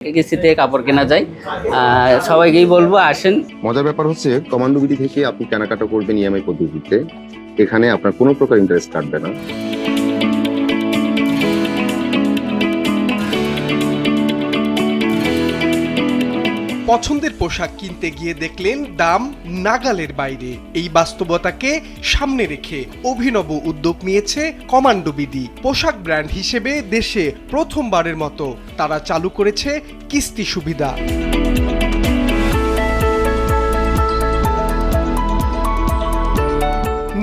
কিস্তিতে কাপড় কেনা যায়। সবাইকেই বলবো আসেন। মজার ব্যাপার হচ্ছে কমান্ডো বিডি থেকে আপনি কেনাকাটা করবেন ইএমআই পদ্ধতিতে। এখানে আপনার কোনো প্রকার ইন্টারেস্ট কাটবে না। পছন্দের পোশাক কিনতে গিয়ে দেখলেন দাম নাগালের বাইরে। এই বাস্তবতাকে সামনে রেখে অভিনব উদ্যোগ নিয়েছে কমান্ডো বিডি। পোশাক ব্র্যান্ড হিসেবে দেশে প্রথমবারের মতো তারা চালু করেছে কিস্তি সুবিধা।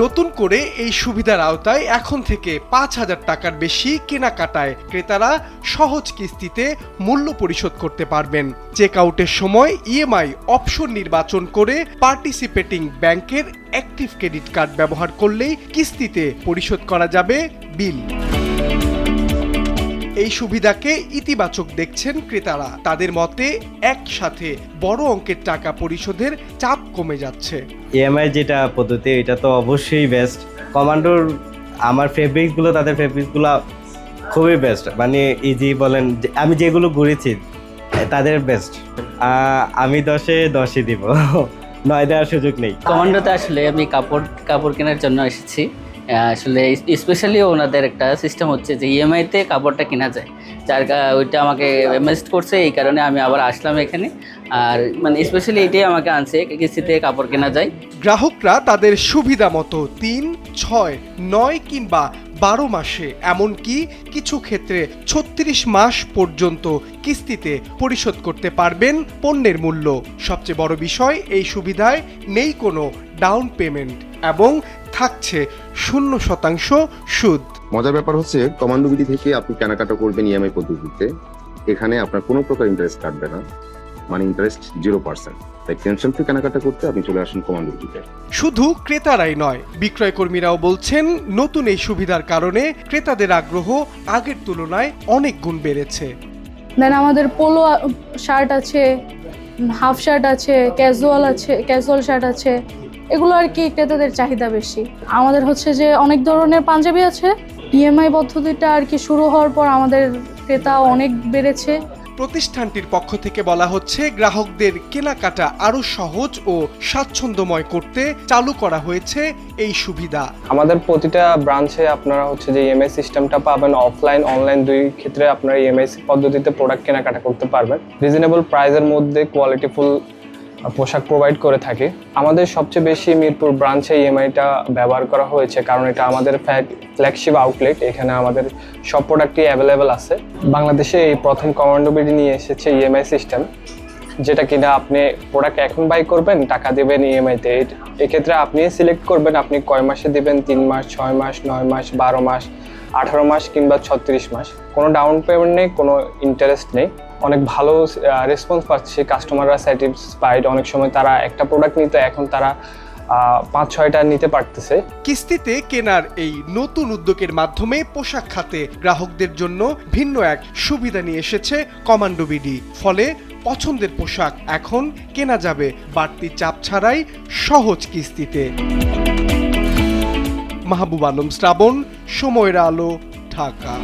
নতুন করে এই সুবিধার আওতায় এখন থেকে ৫,০০০ টাকার বেশি কেনাকাটায় ক্রেতারা সহজ কিস্তিতে মূল্য পরিশোধ করতে পারবেন। চেক আউটের সময় ইএমআই অপশন নির্বাচন করে পার্টিসিপেটিং ব্যাংকের অ্যাক্টিভ ক্রেডিট কার্ড ব্যবহার করলেই কিস্তিতে পরিশোধ করা যাবে বিল। এই সুবিধাকে ইতিবাচক দেখছেন ক্রেতারা। তাদের মতে একসাথে বড় অঙ্কের টাকা পরিশোধের চাপ কমে যাচ্ছে। ইএমআই যেটা পদ্ধতি এটা তো অবশ্যই বেস্ট। কমান্ডোর আমার ফেব্রিক্সগুলো তাদের ফেব্রিক্সগুলো খুবই বেস্ট, মানে ইজি বলেন, আমি যেগুলো ঘুরেছি তাদের বেস্ট। আমি 10-10 দিব, 9 দেওয়ার সুযোগ নেই। কমান্ডোতে আসলে আমি কাপড় কেনার জন্য এসেছি। আসলে স্পেশালি ওনাদের একটা সিস্টেম হচ্ছে যে ইএমআইতে কাপড়টা কেনা যায়, ওইটা আমাকে মেসেজ করছে, এই কারণে আমি আবার আসলাম এখানে। আর মানে স্পেশালি এটাই আমাকে আনছে, কিস্তিতে কাপড় কেনা যায়। গ্রাহকরা তাদের সুবিধা মতো 3, 6, 9 কিংবা 12 মাসে, এমনকি কিছু ক্ষেত্রে 36 মাস পর্যন্ত কিস্তিতে পরিশোধ করতে পারবেন পণ্যের মূল্য। সবচেয়ে বড় বিষয়, এই সুবিধায় নেই কোনো ডাউন পেমেন্ট এবং থাকছে 0% সুদ। মজার ব্যাপার হচ্ছে কমান্ডো বিডি থেকে আপনি কেনাকাটা করবেন ইএমআই পদ্ধতিতে। এখানে আপনার কোনো প্রকার ইন্টারেস্ট কাটবে না, মানে ইন্টারেস্ট 0%। তাই টেনশন ফ্রি কেনাকাটা করতে আপনি চলে আসুন কমান্ডো বিডিতে। শুধু ক্রেতারাই নয়, বিক্রয় কর্মীরাও বলছেন নতুন এই সুবিধার কারণে ক্রেতাদের আগ্রহ আগের তুলনায় অনেক গুণ বেড়েছে। দেন আমাদের পোলো শার্ট আছে, হাফ শার্ট আছে, ক্যাজুয়াল শার্ট আছে, এগুলো আর কি ক্রেতাদের চাহিদা বেশি। আমাদের হচ্ছে যে অনেক ধরনের পাঞ্জাবি আছে। ইএমআই পদ্ধতিটা আর কি শুরু হওয়ার পর আমাদের ক্রেতা অনেক বেড়েছে। প্রতিষ্ঠানটির পক্ষ থেকে বলা হচ্ছে, গ্রাহকদের কেনাকাটা আরো সহজ ও স্বাচ্ছন্দ্যময় করতে চালু করা হয়েছে এই সুবিধা। আমাদের প্রতিটা ব্রাঞ্চে আপনারা হচ্ছে যে ইএমআই সিস্টেমটা পাবেন। অফলাইন অনলাইন দুই ক্ষেত্রে আপনারা ইএমআই পদ্ধতিতে প্রোডাক্ট কেনাকাটা করতে পারবেন। রিজনেবল প্রাইসের মধ্যে কোয়ালিটিফুল পোশাক প্রোভাইড করে থাকি। আমাদের সবচেয়ে বেশি মিরপুর ব্রাঞ্চে ইএমআইটা ব্যবহার করা হয়েছে, কারণ এটা আমাদের ফ্ল্যাগশিপ আউটলেট। এখানে আমাদের সব প্রোডাক্টই অ্যাভেলেবেল আছে। বাংলাদেশে এই প্রথম কমান্ডো বিডি নিয়ে এসেছে ইএমআই সিস্টেম, যেটা কিনা আপনি প্রোডাক্ট এখন বাই করবেন, টাকা দেবেন ইএমআইতে। এক্ষেত্রে আপনি সিলেক্ট করবেন আপনি কয় মাসে দিবেন, 3 মাস, 6 মাস, 9 মাস, 12 মাস, 18 মাস কিংবা 36 মাস। কোনো ডাউন পেমেন্ট নেই, কোনো ইন্টারেস্ট নেই। অনেক ভালো রেসপন্স পাচ্ছি, কাস্টমাররা স্যাটিসফাইড। অনেক সময় তারা একটা প্রোডাক্ট নিত, এখন তারা 5-6টা নিতে পারতেছে। কিস্তিতে কেনার এই নতুন উদ্যোগের মাধ্যমে পোশাক খাতে গ্রাহকদের জন্য ভিন্ন এক সুবিধা নিয়ে এসেছে কমান্ডো বিডি। ফলে পছন্দের পোশাক এখন কেনা যাবে বাড়তি চাপ ছাড়াই সহজ কিস্তিতে। মাহবুব আলম শ্রাবণ, সময়ের আলো, ঢাকা।